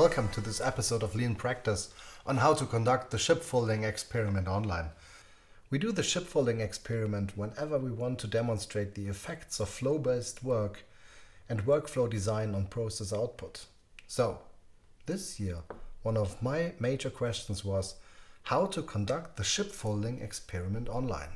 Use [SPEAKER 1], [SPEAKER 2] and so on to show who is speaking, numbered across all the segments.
[SPEAKER 1] welcome to this episode of Lean Practice on how to conduct the shipfolding experiment online. We do the shipfolding experiment whenever we want to demonstrate the effects of flow-based work and workflow design on process output. So, this year, one of my major questions was how to conduct the shipfolding experiment online.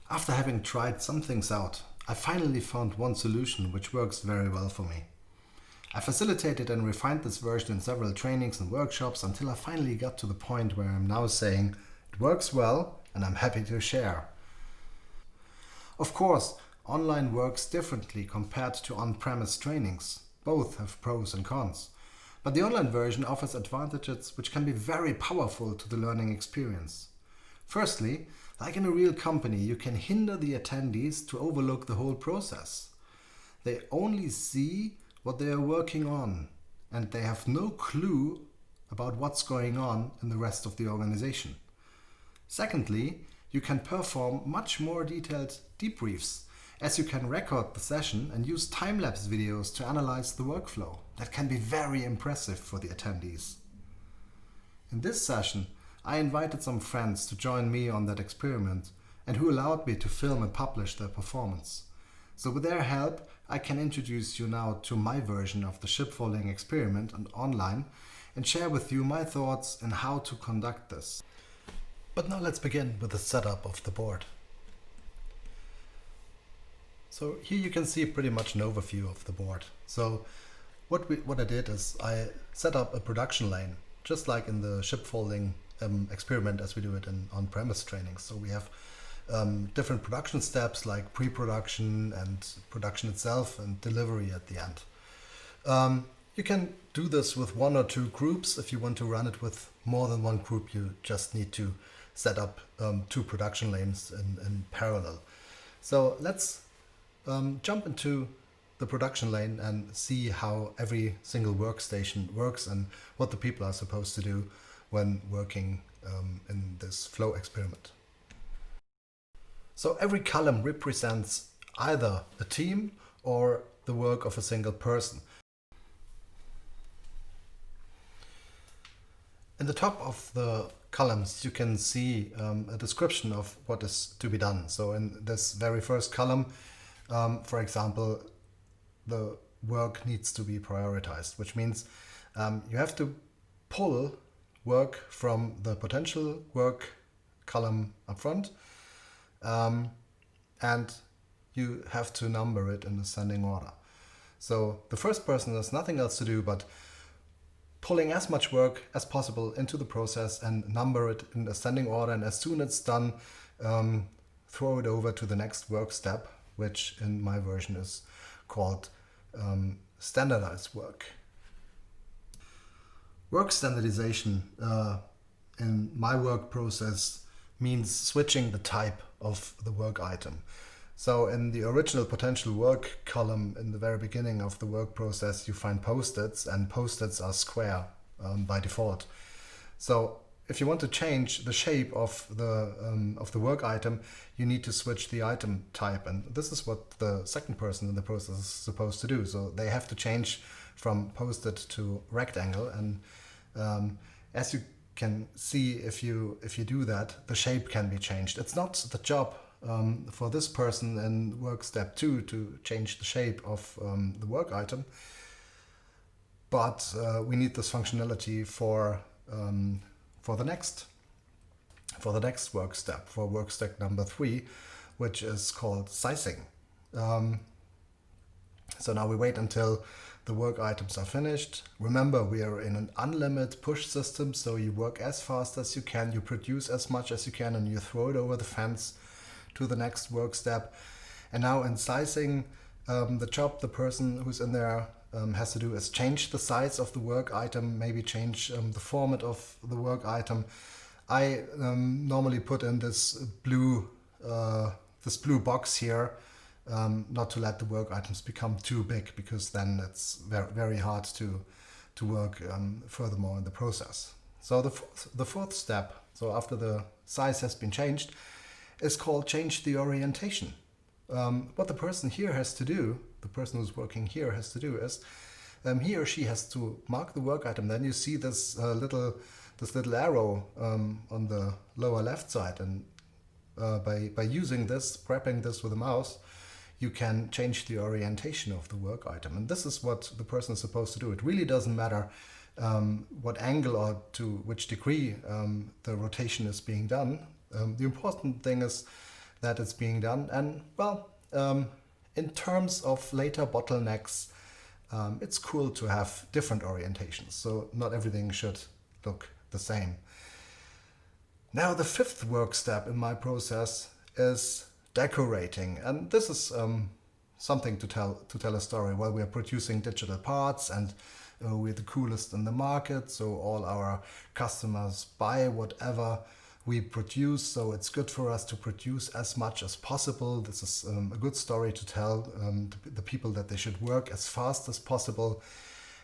[SPEAKER 1] After having tried some things out, I finally found one solution which works very well for me. I facilitated and refined this version in several trainings and workshops until I finally got to the point where I'm now saying it works well and I'm happy to share. Of course, online works differently compared to on-premise trainings. Both have pros and cons. But the online version offers advantages which can be very powerful to the learning experience. Firstly, like in a real company, you can hinder the attendees to overlook the whole process. They only see what they are working on, and they have no clue about what's going on in the rest of the organization. Secondly, you can perform much more detailed debriefs, as you can record the session and use time-lapse videos to analyze the workflow. That can be very impressive for the attendees. In this session, I invited some friends to join me on that experiment and who allowed me to film and publish their performance. So with their help, I can introduce you now to my version of the shipfolding experiment and online and share with you my thoughts on how to conduct this. But now let's begin with the setup of the board. So here you can see pretty much an overview of the board. So what I did is I set up a production lane, just like in the shipfolding experiment as we do it in on-premise training. So we have different production steps like pre-production and production itself and delivery at the end. You can do this with one or two groups. If you want to run it with more than one group, you just need to set up two production lanes in parallel. So let's jump into the production lane and see how every single workstation works and what the people are supposed to do when working in this flow experiment. So every column represents either a team or the work of a single person. In the top of the columns you can see a description of what is to be done. So in this very first column, for example, the work needs to be prioritized, which means you have to pull work from the potential work column up front, and you have to number it in ascending order. So the first person has nothing else to do but pulling as much work as possible into the process and number it in ascending order, and as soon as it's done, throw it over to the next work step, which in my version is called standardized work. Work standardization in my work process means switching the type of the work item. So in the original potential work column in the very beginning of the work process, you find post-its, and post-its are square by default. So if you want to change the shape of the work item, you need to switch the item type, and this is what the second person in the process is supposed to do. So they have to change from post-it to rectangle, and as you can see, if you do that, the shape can be changed. It's not the job for this person in work step 2 to change the shape of the work item, but we need this functionality for the next work step, for work step number 3, which is called sizing. So now we wait until the work items are finished. Remember, we are in an unlimited push system, so you work as fast as you can, you produce as much as you can, and you throw it over the fence to the next work step. And now in sizing, the job the person who's in there has to do is change the size of the work item, maybe change the format of the work item. I normally put in this blue box here, not to let the work items become too big, because then it's very hard to work furthermore in the process. So the fourth step, so after the size has been changed, is called change the orientation. What the person here has to do, the person who's working here has to do, is he or she has to mark the work item. Then you see this little arrow on the lower left side, and by using this, grabbing this with a mouse, you can change the orientation of the work item. And this is what the person is supposed to do. It really doesn't matter what angle or to which degree the rotation is being done. The important thing is that it's being done. And well, in terms of later bottlenecks, it's cool to have different orientations. So not everything should look the same. Now the fifth work step in my process is decorating, and this is something to tell a story. Well, we are producing digital parts, and we're the coolest in the market, so all our customers buy whatever we produce, so it's good for us to produce as much as possible. This is a good story to tell the people that they should work as fast as possible.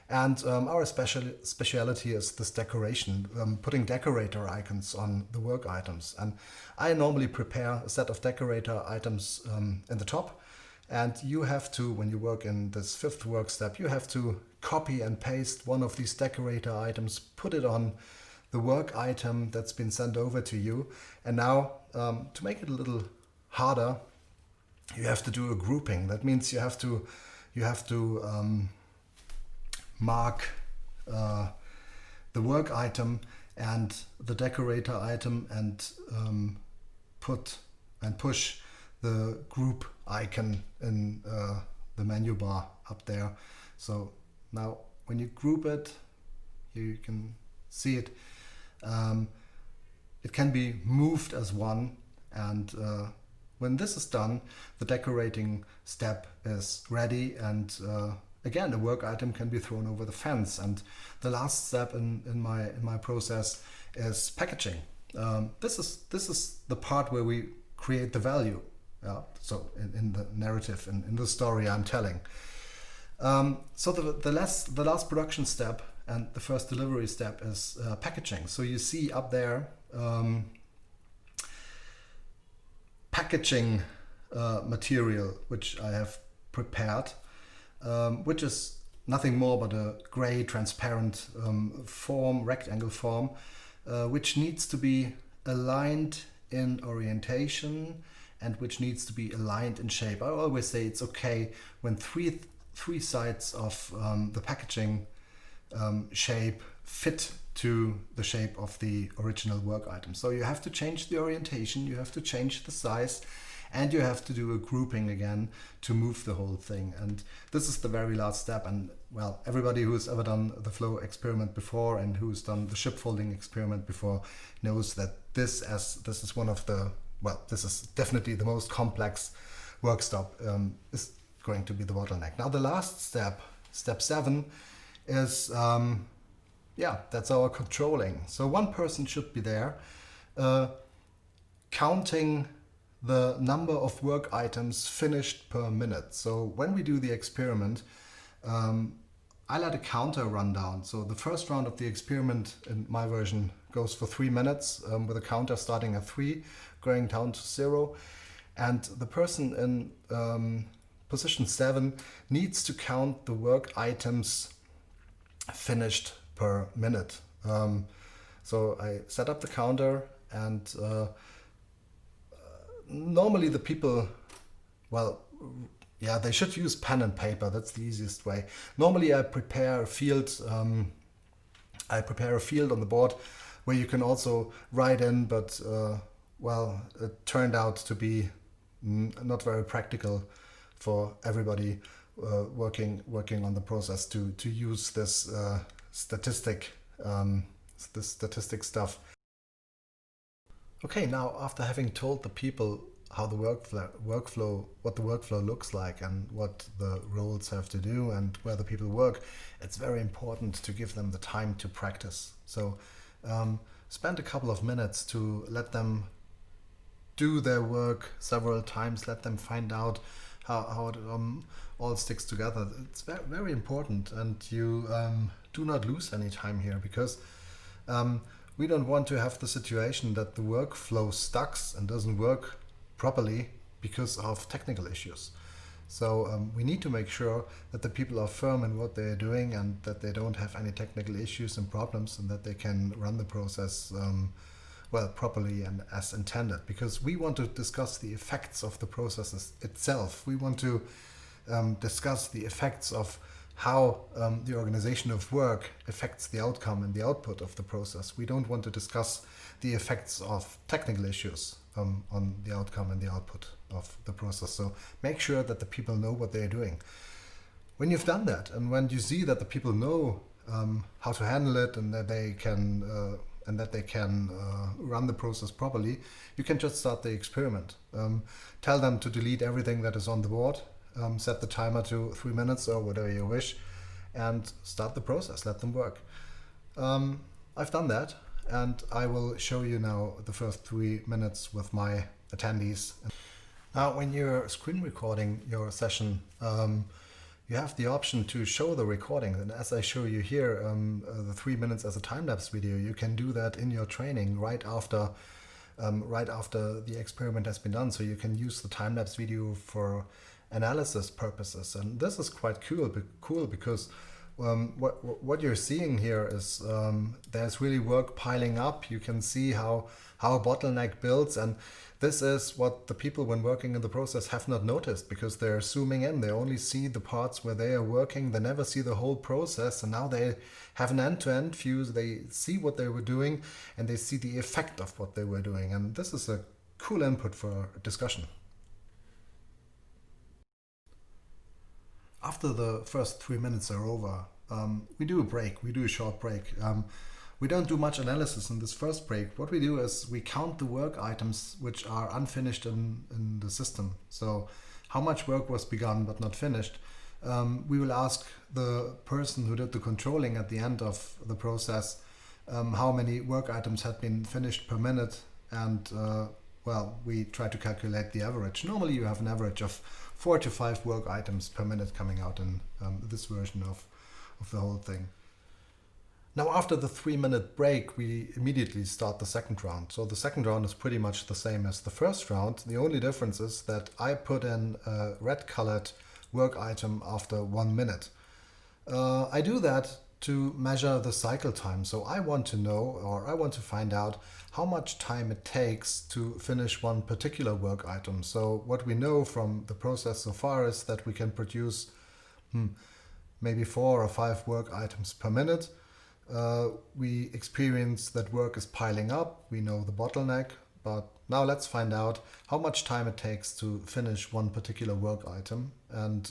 [SPEAKER 1] And our speciality is this decoration, putting decorator icons on the work items. And I normally prepare a set of decorator items in the top. And you have to, when you work in this fifth work step, you have to copy and paste one of these decorator items, put it on the work item that's been sent over to you. And now, to make it a little harder, you have to do a grouping. That means you have to mark the work item and the decorator item, and put and push the group icon in the menu bar up there. So now when you group it, you can see it. It can be moved as one, and when this is done, the decorating step is ready, and again, the work item can be thrown over the fence. And the last step in my process is packaging. This is the part where we create the value. So in the narrative, in the story I'm telling. So the last production step and the first delivery step is packaging. So you see up there packaging material which I have prepared, which is nothing more but a gray transparent form, rectangle form, which needs to be aligned in orientation and which needs to be aligned in shape. I always say it's okay when three sides of the packaging shape fit to the shape of the original work item. So you have to change the orientation, you have to change the size, and you have to do a grouping again to move the whole thing. And this is the very last step. And well, everybody who's ever done the flow experiment before and who's done the ship folding experiment before knows that this is one of the, well, this is definitely the most complex work stop, is going to be the bottleneck. Now the last step, step 7, is that's our controlling. So one person should be there counting the number of work items finished per minute. So when we do the experiment, I let a counter run down. So the first round of the experiment in my version goes for 3 minutes, with a counter starting at 3, going down to 0. And the person in position 7 needs to count the work items finished per minute. So I set up the counter, and normally the people, well, yeah, they should use pen and paper. That's the easiest way. Normally I prepare a field. I prepare a field on the board where you can also write in, but well, it turned out to be not very practical for everybody working on the process to use this statistic stuff. Okay, now after having told the people how the workflow looks like and what the roles have to do and where the people work, it's very important to give them the time to practice. So spend a couple of minutes to let them do their work several times, let them find out how it all sticks together. It's very, very important, and you do not lose any time here, because we don't want to have the situation that the workflow stucks and doesn't work properly because of technical issues. So we need to make sure that the people are firm in what they're doing and that they don't have any technical issues and problems, and that they can run the process properly and as intended. Because we want to discuss the effects of the processes itself. We want to discuss the effects of how the organization of work affects the outcome and the output of the process. We don't want to discuss the effects of technical issues on the outcome and the output of the process. So make sure that the people know what they're doing. When you've done that, and when you see that the people know how to handle it, and that they can run the process properly, you can just start the experiment. Tell them to delete everything that is on the board. Set the timer to 3 minutes or whatever you wish, and start the process. Let them work. I've done that, and I will show you now the first 3 minutes with my attendees. Now, when you're screen recording your session, you have the option to show the recording. And as I show you here, the 3 minutes as a time-lapse video, you can do that in your training right after the experiment has been done. So you can use the time-lapse video for analysis purposes. And this is quite cool because what you're seeing here is there's really work piling up. You can see how a bottleneck builds, and this is what the people, when working in the process, have not noticed, because they're zooming in. They only see the parts where they are working. They never see the whole process, and now they have an end-to-end view. They see what they were doing, and they see the effect of what they were doing. And this is a cool input for discussion. After the first 3 minutes are over, we do a short break. We don't do much analysis in this first break. What we do is we count the work items which are unfinished in the system. So how much work was begun but not finished. We will ask the person who did the controlling at the end of the process how many work items had been finished per minute, and we try to calculate the average. Normally you have an average of 4 to 5 work items per minute coming out in this version of the whole thing. Now, after the 3-minute break, we immediately start the second round. So the second round is pretty much the same as the first round. The only difference is that I put in a red-colored work item after 1 minute. I do that to measure the cycle time. So I want to know, or I want to find out, how much time it takes to finish one particular work item. So what we know from the process so far is that we can produce maybe 4 or 5 work items per minute. We experience that work is piling up. We know the bottleneck, but now let's find out how much time it takes to finish one particular work item. And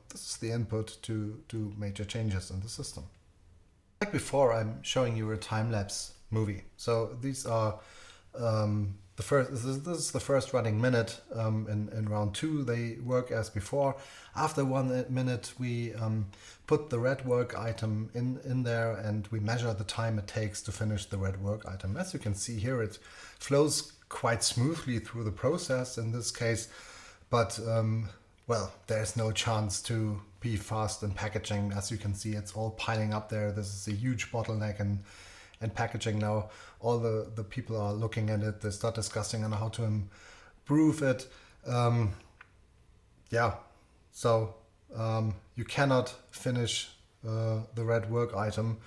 [SPEAKER 1] this is the input to do major changes in the system. Like before, I'm showing you a time-lapse movie. So these are this is the first running minute. In round 2, they work as before. After 1 minute, we put the red work item in there, and we measure the time it takes to finish the red work item. As you can see here, it flows quite smoothly through the process in this case, but there's no chance to be fast in packaging. As you can see, it's all piling up there. This is a huge bottleneck and packaging now. All the people are looking at it. They start discussing on how to improve it. So you cannot finish the red work item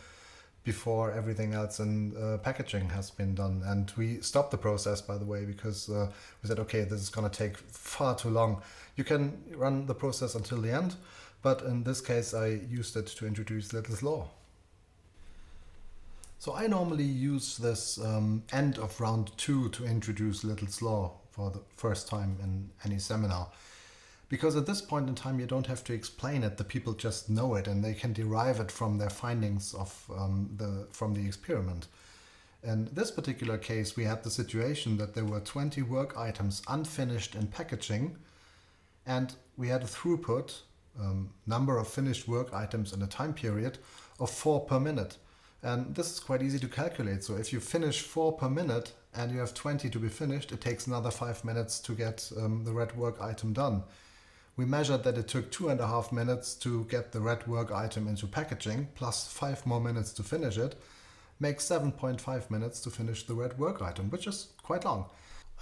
[SPEAKER 1] before everything else in packaging has been done. And we stopped the process, by the way, because we said, okay, this is going to take far too long. You can run the process until the end, but in this case I used it to introduce Little's Law. So I normally use this end of round 2 to introduce Little's Law for the first time in any seminar. Because at this point in time you don't have to explain it, the people just know it and they can derive it from their findings from the experiment. In this particular case, we had the situation that there were 20 work items unfinished in packaging, and we had a throughput, number of finished work items in a time period of 4 per minute. And this is quite easy to calculate. So if you finish 4 per minute and you have 20 to be finished, it takes another 5 minutes to get the red work item done. We measured that it took 2.5 minutes to get the red work item into packaging, plus 5 more minutes to finish it, makes 7.5 minutes to finish the red work item, which is quite long.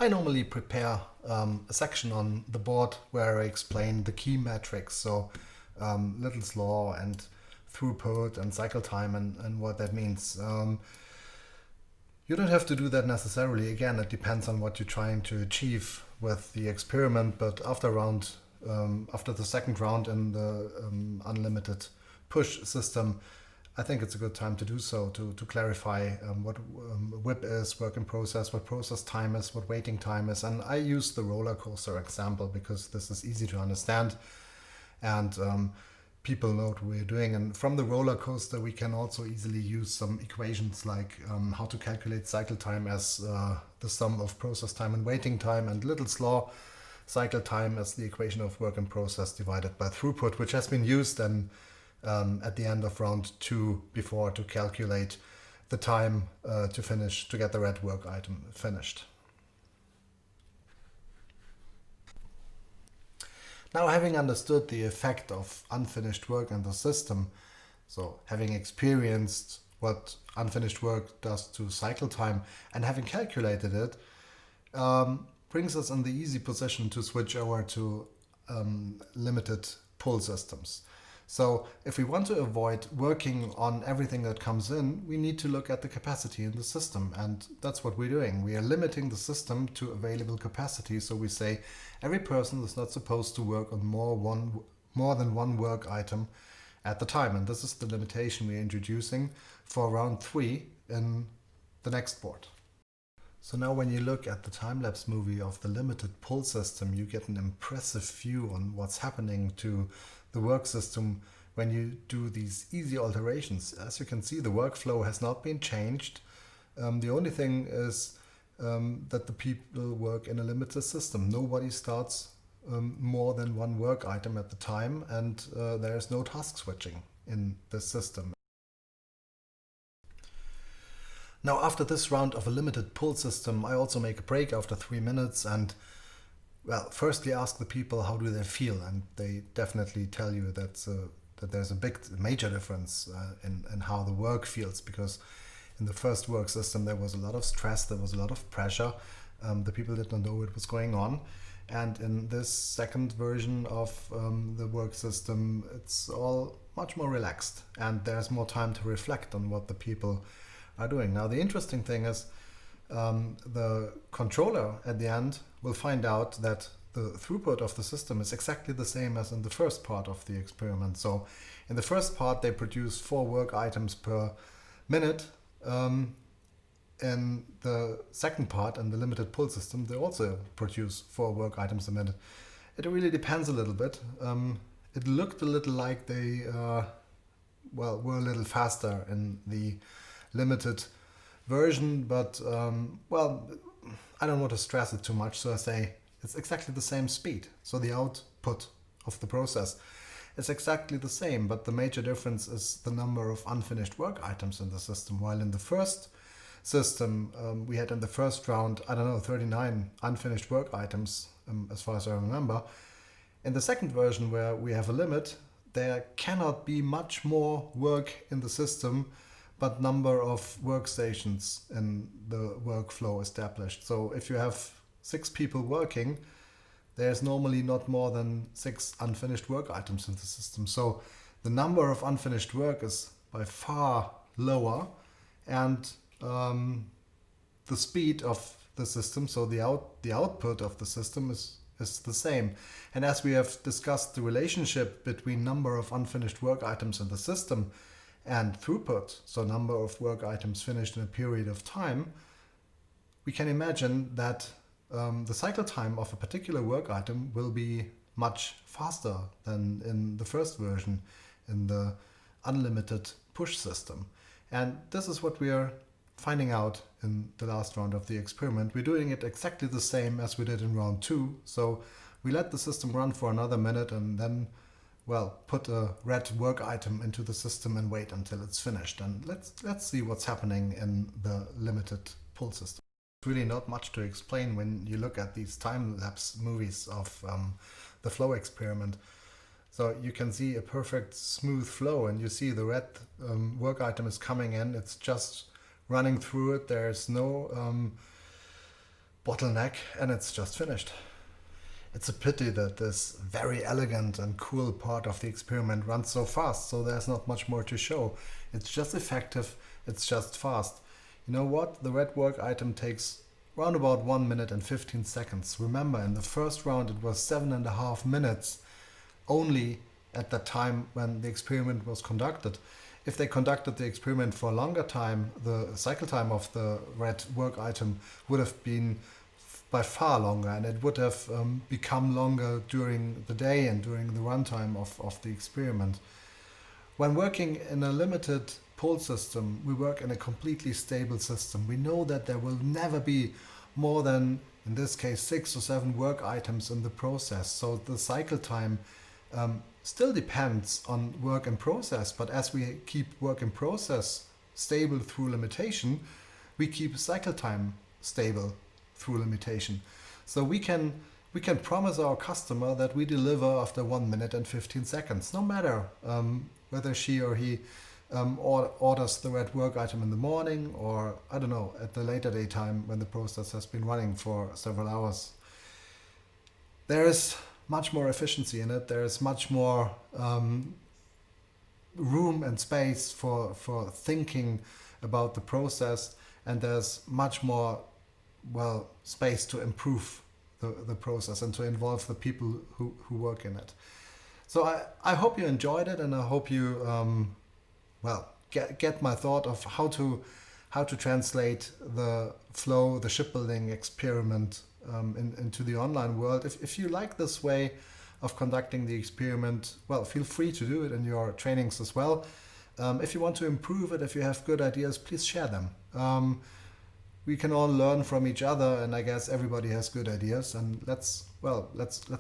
[SPEAKER 1] I normally prepare a section on the board where I explain the key metrics, so Little's law and throughput and cycle time and what that means. You don't have to do that necessarily. Again, it depends on what you're trying to achieve with the experiment, but after the second round in the unlimited push system, I think it's a good time to do so, to clarify what WIP is, work in process, what process time is, what waiting time is. And I use the roller coaster example because this is easy to understand and people know what we're doing. And from the roller coaster, we can also easily use some equations like how to calculate cycle time as the sum of process time and waiting time, and Little's law, cycle time as the equation of work in process divided by throughput, which has been used and at the end of round 2 before to calculate the time to get the red work item finished. Now, having understood the effect of unfinished work in the system, so having experienced what unfinished work does to cycle time and having calculated it, brings us in the easy position to switch over to limited pull systems. So if we want to avoid working on everything that comes in, we need to look at the capacity in the system. And that's what we're doing. We are limiting the system to available capacity. So we say every person is not supposed to work on more than one work item at the time. And this is the limitation we're introducing for round 3 in the next board. So now when you look at the time-lapse movie of the limited pull system, you get an impressive view on what's happening to the work system when you do these easy alterations. As you can see, the workflow has not been changed. The only thing is that the people work in a limited system. Nobody starts more than one work item at the time, and there is no task switching in this system. Now, after this round of a limited pull system, I also make a break after 3 minutes and, well, firstly ask the people how do they feel, and they definitely tell you that there's a major difference in how the work feels, because in the first work system there was a lot of stress, there was a lot of pressure, the people did not know what was going on, and in this second version of the work system it's all much more relaxed and there's more time to reflect on what the people are doing. Now, the interesting thing is the controller at the end will find out that the throughput of the system is exactly the same as in the first part of the experiment. So in the first part they produce 4 work items per minute. In the second part, in the limited pull system, they also produce 4 work items a minute. It really depends a little bit. It looked a little like they were a little faster in the limited version, but well, I don't want to stress it too much, so I say it's exactly the same speed. So the output of the process is exactly the same, but the major difference is the number of unfinished work items in the system. While in the first system, we had in the first round, 39 unfinished work items, as far as I remember. In the second version, where we have a limit, there cannot be much more work in the system but number of workstations in the workflow established. So if you have 6 people working, there's normally not more than 6 unfinished work items in the system. So the number of unfinished work is by far lower, and the speed of the system, so the output of the system is the same. And as we have discussed the relationship between number of unfinished work items in the system and throughput, so number of work items finished in a period of time, we can imagine that the cycle time of a particular work item will be much faster than in the first version, in the unlimited push system. And this is what we are finding out in the last round of the experiment. We're doing it exactly the same as we did in round 2. So we let the system run for another minute and then, well, put a red work item into the system and wait until it's finished. And let's see what's happening in the limited pull system. It's really not much to explain when you look at these time-lapse movies of the flow experiment. So you can see a perfect smooth flow, and you see the red work item is coming in. It's just running through it. There's no bottleneck and it's just finished. It's a pity that this very elegant and cool part of the experiment runs so fast, so there's not much more to show. It's just effective, it's just fast. You know what? The red work item takes around about 1 minute and 15 seconds. Remember, in the first round it was 7.5 minutes only at the time when the experiment was conducted. If they conducted the experiment for a longer time, the cycle time of the red work item would have been by far longer, and it would have become longer during the day and during the runtime of the experiment. When working in a limited pull system, we work in a completely stable system. We know that there will never be more than, in this case, 6 or 7 work items in the process. So the cycle time still depends on work in process, but as we keep work in process stable through limitation, we keep cycle time stable through limitation. So we can promise our customer that we deliver after 1 minute and 15 seconds, no matter whether she or he orders the red work item in the morning or, I don't know, at the later daytime when the process has been running for several hours. There is much more efficiency in it. There is much more room and space for thinking about the process, and there's much more space to improve the process and to involve the people who work in it. So I hope you enjoyed it, and I hope you get my thought of how to translate the flow, the shipbuilding experiment into the online world. If you like this way of conducting the experiment, well, feel free to do it in your trainings as well. If you want to improve it, if you have good ideas, please share them. We can all learn from each other, and I guess everybody has good ideas, and let's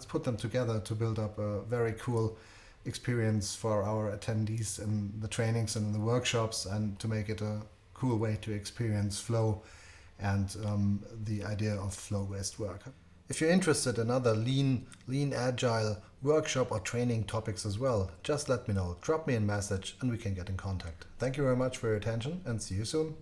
[SPEAKER 1] put them together to build up a very cool experience for our attendees in the trainings and in the workshops, and to make it a cool way to experience flow and the idea of flow-based work. If you're interested in other lean agile workshop or training topics as well, just let me know. Drop me a message and we can get in contact. Thank you very much for your attention, and see you soon.